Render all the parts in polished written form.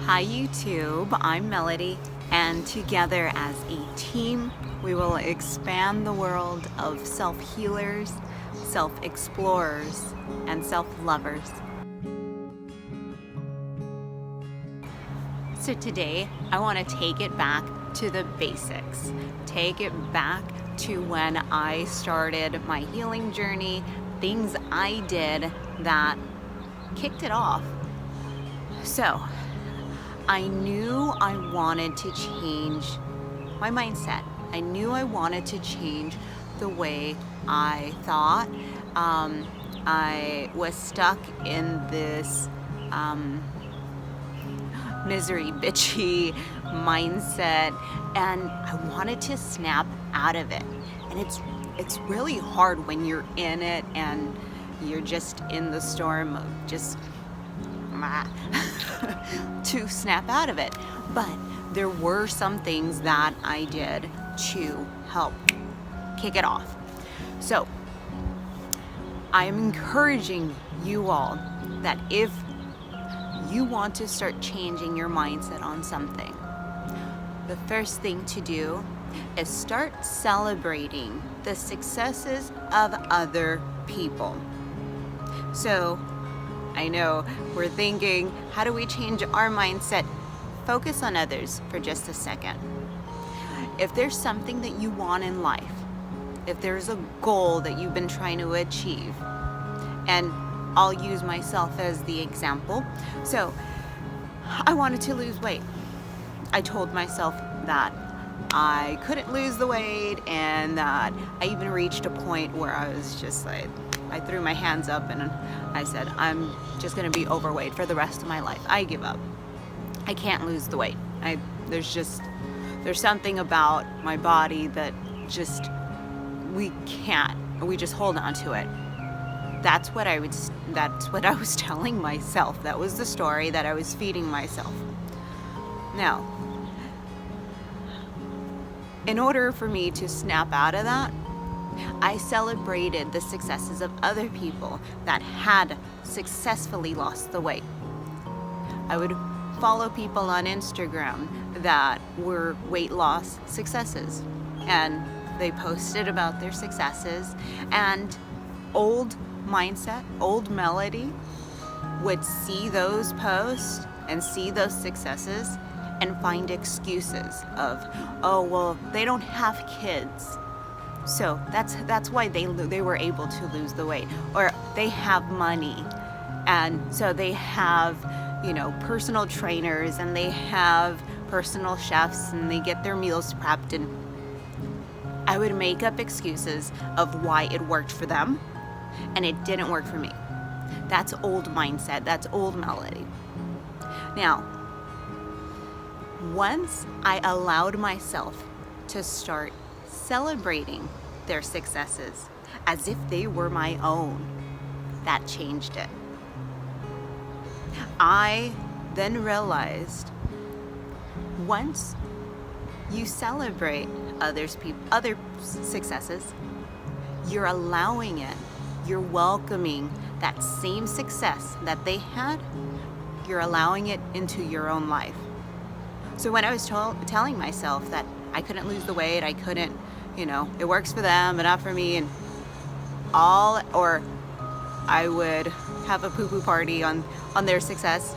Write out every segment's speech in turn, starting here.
Hi YouTube, I'm Melody, and together as a team, we will expand the world of self-healers, self-explorers, and self-lovers. So today, I want to take it back to the basics. Take it back to when I started my healing journey, things I did that kicked it off. So, I knew I wanted to change my mindset. I knew I wanted to change the way I thought. I was stuck in this misery bitchy mindset, and I wanted to snap out of it. And it's really hard when you're in it and you're just in the storm of just to snap out of it. But there were some things that I did to help kick it off. So I'm encouraging you all that if you want to start changing your mindset on something, the first thing to do is start celebrating the successes of other people. So I know we're thinking, how do we change our mindset? Focus on others for just a second. If there's something that you want in life, if there's a goal that you've been trying to achieve, and I'll use myself as the example. So I wanted to lose weight. I told myself that I couldn't lose the weight, and that I even reached a point where I was just like, I threw my hands up and I said, I'm just gonna be overweight for the rest of my life. I give up. I can't lose the weight. There's something about my body that just, we just hold on to it. That's what I was telling myself. That was the story that I was feeding myself. Now, in order for me to snap out of that, I celebrated the successes of other people that had successfully lost the weight. I would follow people on Instagram that were weight loss successes, and they posted about their successes, and old mindset, old Melody would see those posts and see those successes and find excuses of, oh, well, they don't have kids, so that's why they were able to lose the weight. Or they have money, and so they have, personal trainers, and they have personal chefs, and they get their meals prepped. And I would make up excuses of why it worked for them and it didn't work for me. That's old mindset. That's old Melody. Now, once I allowed myself to start celebrating their successes as if they were my own, that changed it. I then realized, once you celebrate other successes, you're allowing it, you're welcoming that same success that they had, you're allowing it into your own life. So when I was telling myself that I couldn't lose the weight, I couldn't, it works for them but not for me, and or I would have a poo-poo party on their success,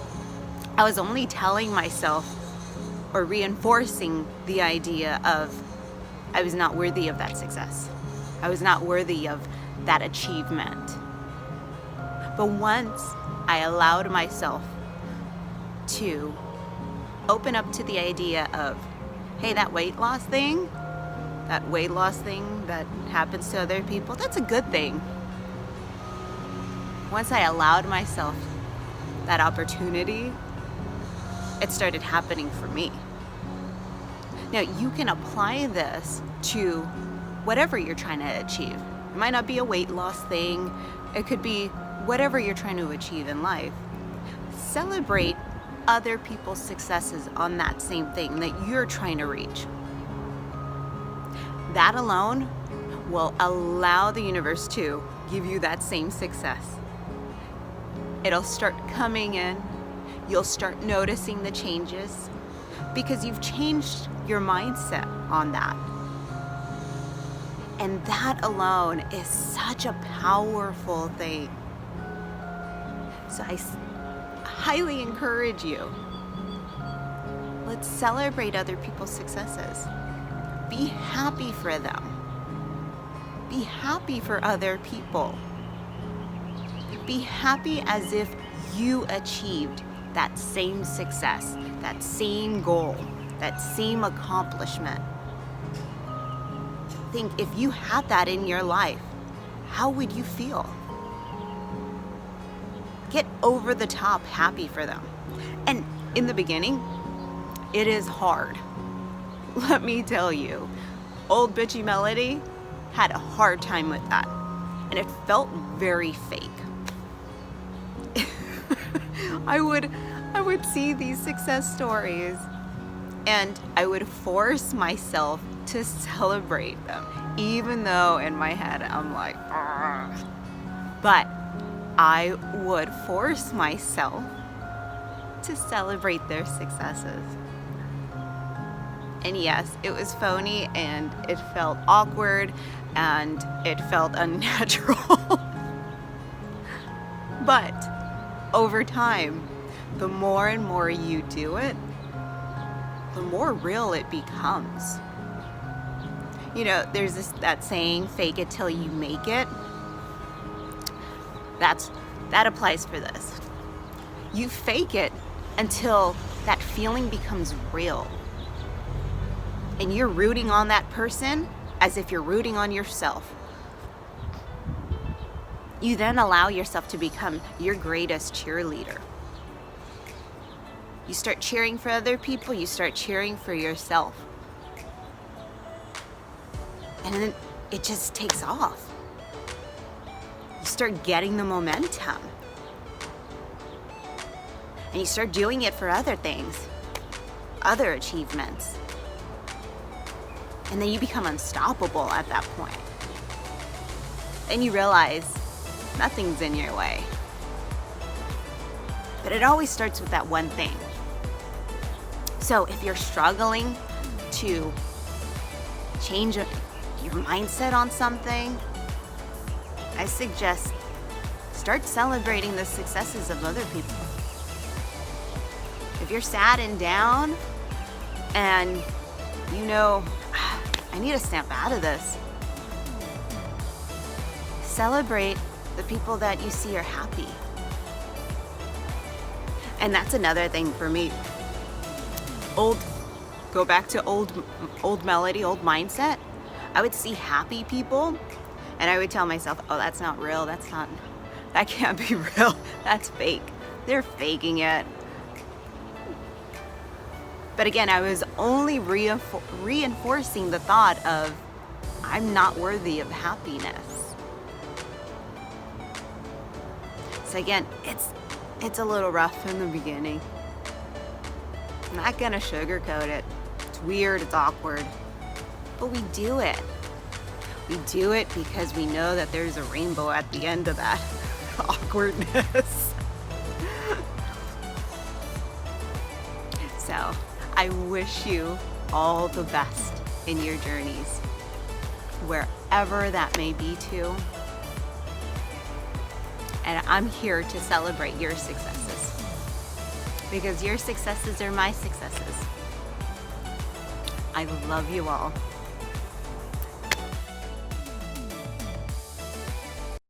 I was only telling myself or reinforcing the idea of I was not worthy of that success. I was not worthy of that achievement. But once I allowed myself to open up to the idea of, hey, that weight loss thing that happens to other people, that's a good thing. Once I allowed myself that opportunity, it started happening for me. Now, you can apply this to whatever you're trying to achieve. It might not be a weight loss thing. It could be whatever you're trying to achieve in life. Celebrate other people's successes on that same thing that you're trying to reach. That alone will allow the universe to give you that same success. It'll start coming in. You'll start noticing the changes because you've changed your mindset on that. And that alone is such a powerful thing. So I highly encourage you. Let's celebrate other people's successes. Be happy for them. Be happy for other people. Be happy as if you achieved that same success, that same goal, that same accomplishment. Think, if you had that in your life, how would you feel? Get over the top happy for them. And in the beginning, it is hard. Let me tell you, old bitchy Melody had a hard time with that. And it felt very fake. I would see these success stories and I would force myself to celebrate them, even though in my head I'm like, argh. But I would force myself to celebrate their successes. And yes, it was phony and it felt awkward and it felt unnatural. But over time, the more and more you do it, the more real it becomes. You know, there's that saying, fake it till you make it. That applies for this. You fake it until that feeling becomes real. And you're rooting on that person as if you're rooting on yourself. You then allow yourself to become your greatest cheerleader. You start cheering for other people, you start cheering for yourself. And then it just takes off. You start getting the momentum. And you start doing it for other things, other achievements. And then you become unstoppable at that point. And you realize nothing's in your way. But it always starts with that one thing. So if you're struggling to change your mindset on something, I suggest start celebrating the successes of other people. If you're sad and down and you know, I need to snap out of this, celebrate the people that you see are happy. And that's another thing for me. Go back to old Melody, old mindset. I would see happy people and I would tell myself, oh, that's not real. That can't be real. That's fake. They're faking it. But again, I was only reinforcing the thought of, I'm not worthy of happiness. So again, it's a little rough in the beginning. I'm not gonna sugarcoat it. It's weird, it's awkward, but we do it. We do it because we know that there's a rainbow at the end of that awkwardness. So I wish you all the best in your journeys, wherever that may be to. And I'm here to celebrate your successes because your successes are my successes. I love you all.